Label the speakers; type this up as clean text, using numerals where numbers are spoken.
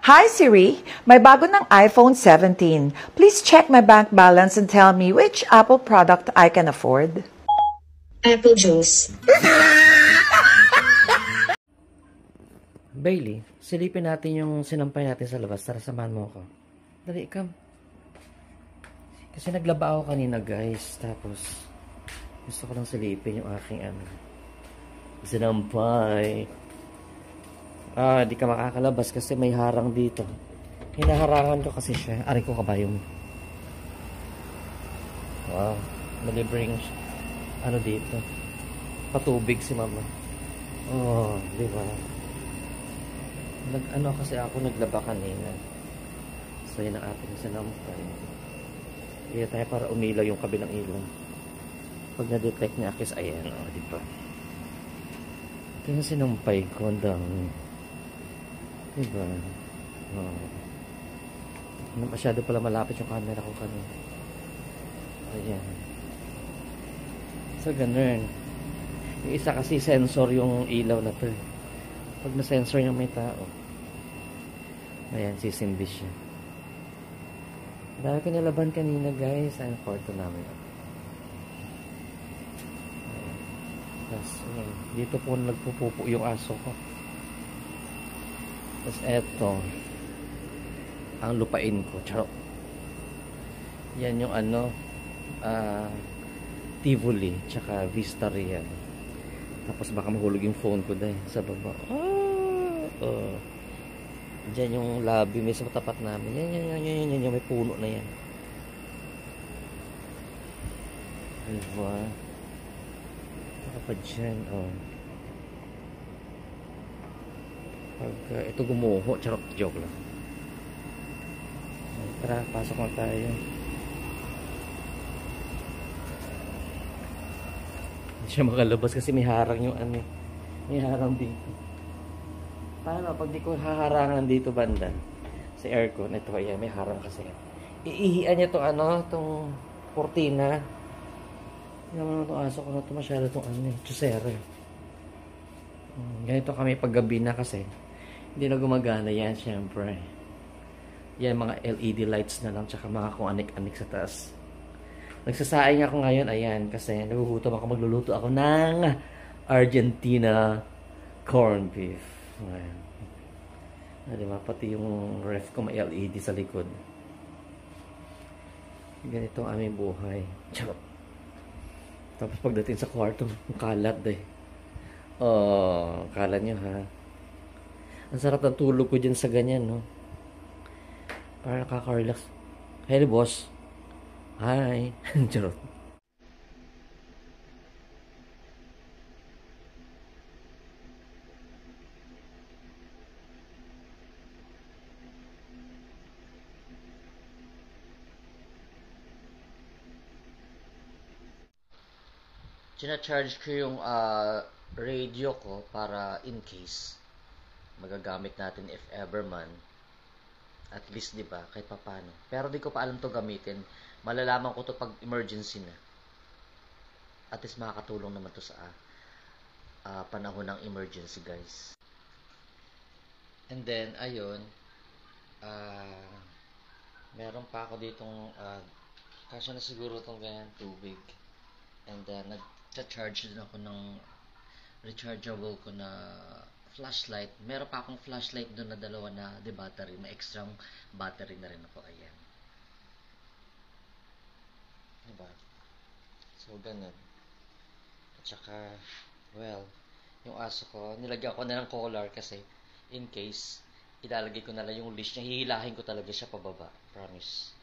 Speaker 1: Hi Siri, may bago ng iPhone 17. Please check my bank balance and tell me which Apple product I can afford.
Speaker 2: Apple juice.
Speaker 3: Bailey, silipin natin yung sinampay natin sa labas. Tara, samahan mo ako. Dali, come. Kasi naglaba ako kanina, guys. Tapos, gusto ko lang silipin yung aking sinampay. Di ka makakalabas kasi may harang dito. Hinaharangan ko kasi siya. Aray ko kabayo mo. Wow. Malibring dito. Patubig si mama. Oh, di ba? Kasi ako naglaba kanina. So, yun ang ating sinampay. Kaya tayo para umilaw yung kabilang ilong. Pag na-detect niya, akis, ayan, di ba? Ito yung sinampay ko, ang dami. Diba? Masyado pala malapit yung camera ko kanina. Ayan. So, ganun. Yung isa kasi sensor yung ilaw na to. Pag na-sensor yung may tao, ayan, sisimbis siya. Dahil ko nilaban kanina, guys. Ayan, kwarto namin. Tapos, dito po nagpupupo yung aso ko. Tapos eto ang lupain ko. Charot. Yan yung Tivoli tsaka Vistaria. Tapos baka mahulog yung phone ko dahil sa baba. Diyan yung lobby may sa tapat namin. Yan, may puno na yan. Diba? Baka pa dyan, Pag ito gumuho, charot, joke lang. Tara, pasok na tayo. Hindi siya makalabas kasi may harang yung may harang dito. Paano pag di ko haharangan dito banda sa aircon? Ito kaya may harang kasi. Iihian niya tong kurtina. Yung aso ko na ito masyado itong chusera. Ganito kami paggabi na kasi hindi na gumagana yan, syempre. Yan, mga LED lights na lang, tsaka mga kung anik-anik sa taas. Nagsasaing ako ngayon, ayan, kasi nagugutom ako, magluluto ako ng Argentina corned beef. Ayan. Diba, pati yung ref ko may LED sa likod. Ganito ang aming buhay. Charot. Tapos pagdating sa kwarto, ang kalat eh. Kalat nyo ha. Ang sarap ng tulog ko dyan sa ganyan, no? Para nakaka-relax. Hey, boss. Hi. Charot. China-charge ko yung radio ko para in case magagamit natin if ever man. At least, di ba, kahit papano. Pero di ko pa alam to gamitin. Malalaman ko to pag emergency na. At least makakatulong naman to sa panahon ng emergency, guys. And then, ayun, meron pa ako ditong, kasya na siguro itong ganyan, tubig. And then, nag-charge din ako ng rechargeable ko na flashlight. Meron pa akong flashlight doon na dalawa na battery. May extra battery na rin ako. Ayan. Diba? So, ganun. At saka, well, yung aso ko, nilagyan ko na ng collar kasi in case, ilalagay ko na lang yung leash niya. Hihilahin ko talaga siya pababa. Promise.